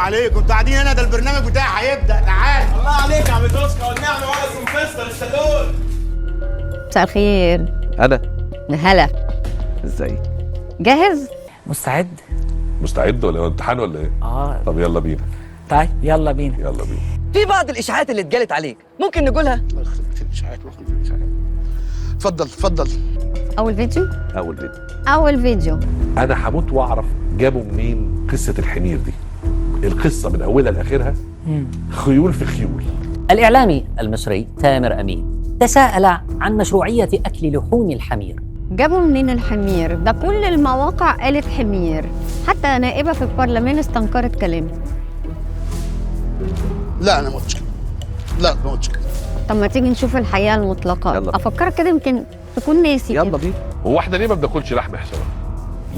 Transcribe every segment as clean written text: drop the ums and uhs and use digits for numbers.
عليكم، انتوا قاعدين هنا، ده البرنامج بتاعي هيبدا. تعال. الله عليك يا عم توسكا والنعمه ولا سنفستر الشدول. مساء الخير. انا هلا. ازاي؟ جاهز؟ مستعد ولا امتحان ولا ايه؟ طب يلا بينا. طيب يلا بينا. يلا بينا. في بعض الاشاعات اللي اتقالت عليك ممكن نقولها؟ الله يخرب بيت الاشاعات. اتفضل اتفضل. اول فيديو. اول فيديو. اول فيديو. انا هموت واعرف جابوا منين قصه الحمير دي. القصه من اولها لاخرها خيول في خيول. الإعلامي المصري تامر أمين تساءل عن مشروعية أكل لحوم الحمير. جابوا منين الحمير؟ ده كل المواقع قالت حمير، حتى نائبة في البرلمان استنكرت كلامه. لا انا ما قلتش كده. لا ما قلتش كده. طب ما تيجي نشوف الحقيقة المطلقة. يلا. افكرك كده يمكن تكون ناسي. يلا بينا. هو احنا ليه ما بناكلش لحم حصان؟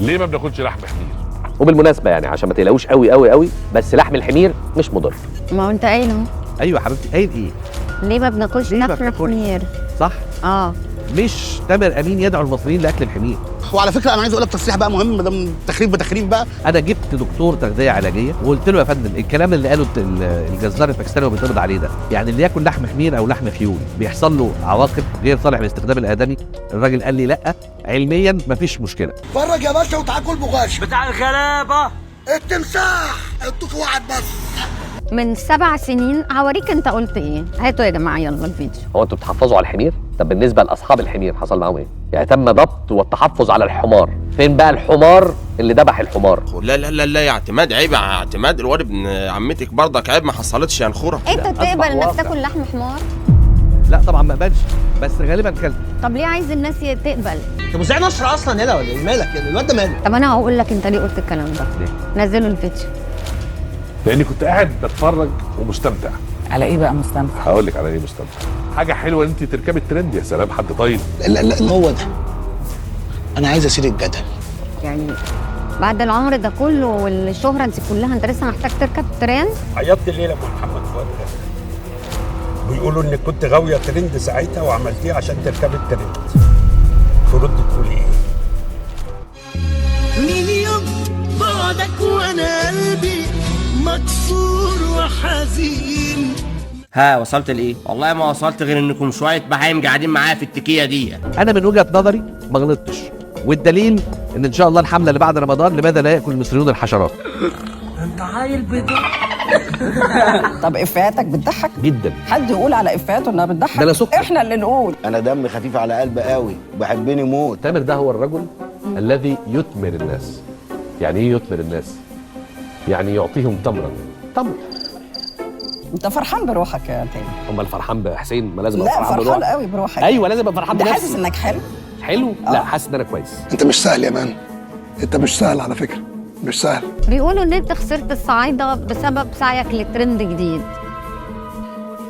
ليه ما بناكلش لحم حمير؟ وبالمناسبه يعني عشان ما تقلقوش قوي قوي قوي، بس لحم الحمير مش مضر. ما هو انت قايل اهو. ايوه يا حبيبتي، قايل ايه؟ ليه ما بناكلش ليه ما لحم بتاكلش؟ حمير؟ صح؟ مش تامر امين يدعو المصريين لاكل الحمير. وعلى فكره انا عايز اقول لك تصريح بقى مهم، ما دام تخريف بتخريف بقى. انا جبت دكتور تغذيه علاجيه وقلت له يا فندم الكلام اللي قاله الجزار الباكستاني وبيتقبض عليه ده، يعني اللي ياكل لحم حمير او لحم خيول بيحصل له عواقب غير صالح للاستخدام الادمي. الراجل قال لي لا، علميا مفيش مشكله. اتفرج يا باشا وتعال كل بغاش بتاع الغلابه. التمساح ادوك واحد بس. من 7 سنين هوريك انت قلت ايه. هاتوا يا جماعة يلا الفيديو. هو انتوا بتحفظوا على الحمير؟ طب بالنسبه لاصحاب الحمير حصل معاهم ايه؟ يعني تم ضبط والتحفظ على الحمار. فين بقى الحمار اللي ذبح الحمار؟ لا لا لا لا يا اعتماد، عيب يا اعتماد. الواد ابن عمتك برضك عيب، ما حصلتش يا نخوره. انت تقبل انك واقع. تاكل لحم حمار؟ لا طبعا ما اقبلش، بس غالبا كلت. طب ليه عايز الناس تقبل؟ انت مذيع نشر اصلا هنا ولا ايه؟ مالك الواد ده ماله؟ طب انا هقول لك انت ليه قلت الكلام ده. نزلوا الفيديو. لاني كنت قاعد بتفرج ومستمتع. على إيه بقى مستمتع؟ هقول لك على ايه مستمتع. حاجه حلوه ان انت تركبي الترند. يا سلام، حد طيب. لا لا هو ده. انا عايز اسير الجدل. يعني بعد العمر ده كله والشهرة دي كلها انت لسه محتاج تركب ترند؟ عيطت الليله ابو محمد فؤاد بيقولوا انك كنت غاويه ترند ساعتها وعملتيه عشان تركبي الترند. ترد تقول ايه؟ من يوم بعدك وانا قلبي مكسور وحزين. ها وصلت لايه؟ والله ما وصلت غير انكم شويه بهايم قاعدين معايا في التكيه دي. انا من وجهه نظري ما غلطتش، والدليل ان شاء الله الحمله اللي بعد رمضان لماذا لا ياكل المصريون الحشرات. أنت عيل بيضاء. طب افيهاتك بتضحك؟ جدا. حد يقول على افيهاته انها بتضحك؟ ده أنا سكر. احنا اللي نقول. انا دم خفيف على قلبي قوي وبحبني موت. تامر ده هو الرجل الذي يثمر الناس. يعني ايه يثمر الناس؟ يعني يعطيهم تمرا. تمر. انت فرحان بروحك يا تاني. امال فرحان بحسين؟ ما لازم ابقى لا فرحان فرحان بروحي. قوي بروحك. ايوه لازم ابقى فرحان انت بنفسي. حاسس انك حلو؟ حلو؟ لا، حاسس ان انا كويس. انت مش سهل يا مان، انت مش سهل على فكره، مش سهل. بيقولوا ان انت خسرت الصعايدة بسبب سعيك لترند جديد.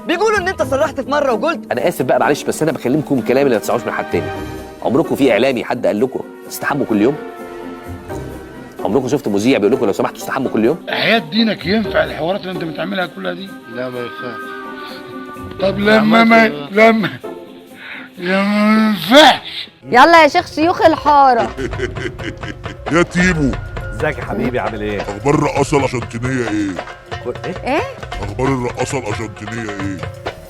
بيقولوا ان انت صرحت في مره وقلت انا اسف بقى معلش، بس انا بكلمكم كلام اللي ما تسمعوش من حد تاني. عمركم في اعلامي حد قال لكم تستحموا كل يوم؟ عمركم شفتوا مذيع بيقول لكم لو سمحتوا استحموا كل يوم؟ حياة دينك ينفع الحوارات اللي انت بتعملها كلها دي؟ لا ما ينفعش. طب لما ما ينفعش. يلا يا شيخ شيوخ الحارة. يا تيمو، ازيك يا حبيبي، عامل ايه؟ اخبار الرقاصه الارجنتينيه ايه؟ ايه؟ اخبار الرقاصه الارجنتينيه ايه؟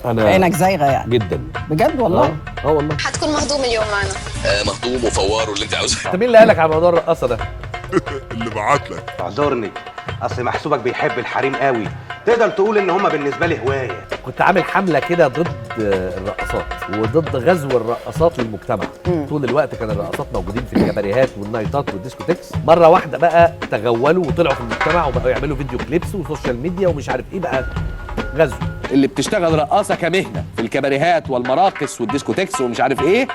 انا عينك زايغه يعني. جدا. بجد والله؟ والله. هتكون مهضوم اليوم معنا. مهضوم وفوار واللي انت عاوزه. انت مين اللي قالك على موضوع الرقاصه ده؟ اللي بعت لك. اعذرني، اصل محسوبك بيحب الحريم قوي، تقدر تقول ان هما بالنسبه لي هوايه. كنت عامل حمله كده ضد الرقاصات وضد غزو الرقاصات للمجتمع. طول الوقت كان الرقاصات موجودين في الكباريهات والنايتات والديسكوتكس. مره واحده بقى تغولوا وطلعوا في المجتمع وبقوا يعملوا فيديو كليبس وسوشيال ميديا ومش عارف ايه، بقى غزو. اللي بتشتغل رقاصه كمهنه في الكباريهات والمراقص والديسكوتكس ومش عارف ايه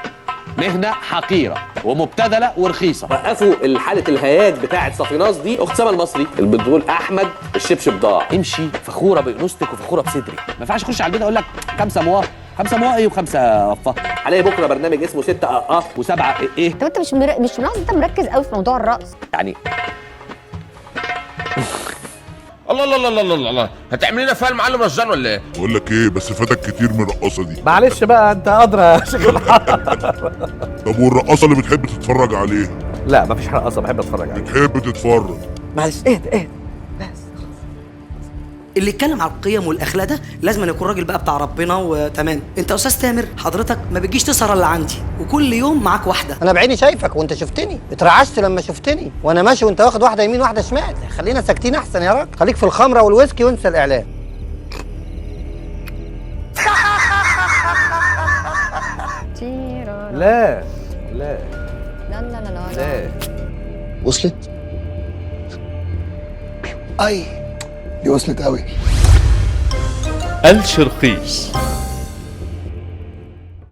مهنه حقيره ومبتذله ورخيصه. وقفوا حاله الهياج بتاعه صفيناز دي. اخت سما المصري اللي بتقول احمد الشبشب ضاع. امشي فخوره بانوثتك وفخوره بصدري. ما ينفعش اخش على البيت اقول لك 5 مواه 5 مواه ايه و5 وفاه. هلاقي بكره برنامج اسمه 6 و7 ايه. طب انت مش ملاحظ انت مركز قوي في موضوع الرقص؟ يعني الله الله الله الله الله، هتعمل لنا فيها المعلم رشدان ولا ايه؟ بقول لك ايه، بس فاتك كتير من الرقاصه دي. معلش بقى انت ادرى يا شيخ الحاره. طب والرقاصه اللي بتحب تتفرج عليها؟ لا مفيش رقاصه بحب اتفرج عليها. بتحب تتفرج؟ معلش اهدى بس اللي يتكلم على القيم والاخلاق ده لازم يكون راجل بقى بتاع ربنا وتمام. انت استاذ تامر حضرتك ما بتجيش تسهر الا عندي، وكل يوم معاك واحده. انا بعيني شايفك وانت شفتني، اترعشت لما شفتني وانا ماشي وانت واخد واحده يمين واحده شمال. خلينا ساكتين احسن يا راجل، خليك في الخمره والويسكي وانسى الاعلام. لا لا لا لا لا لا. وصلت؟ اي دي وصلت قوي. الشرقي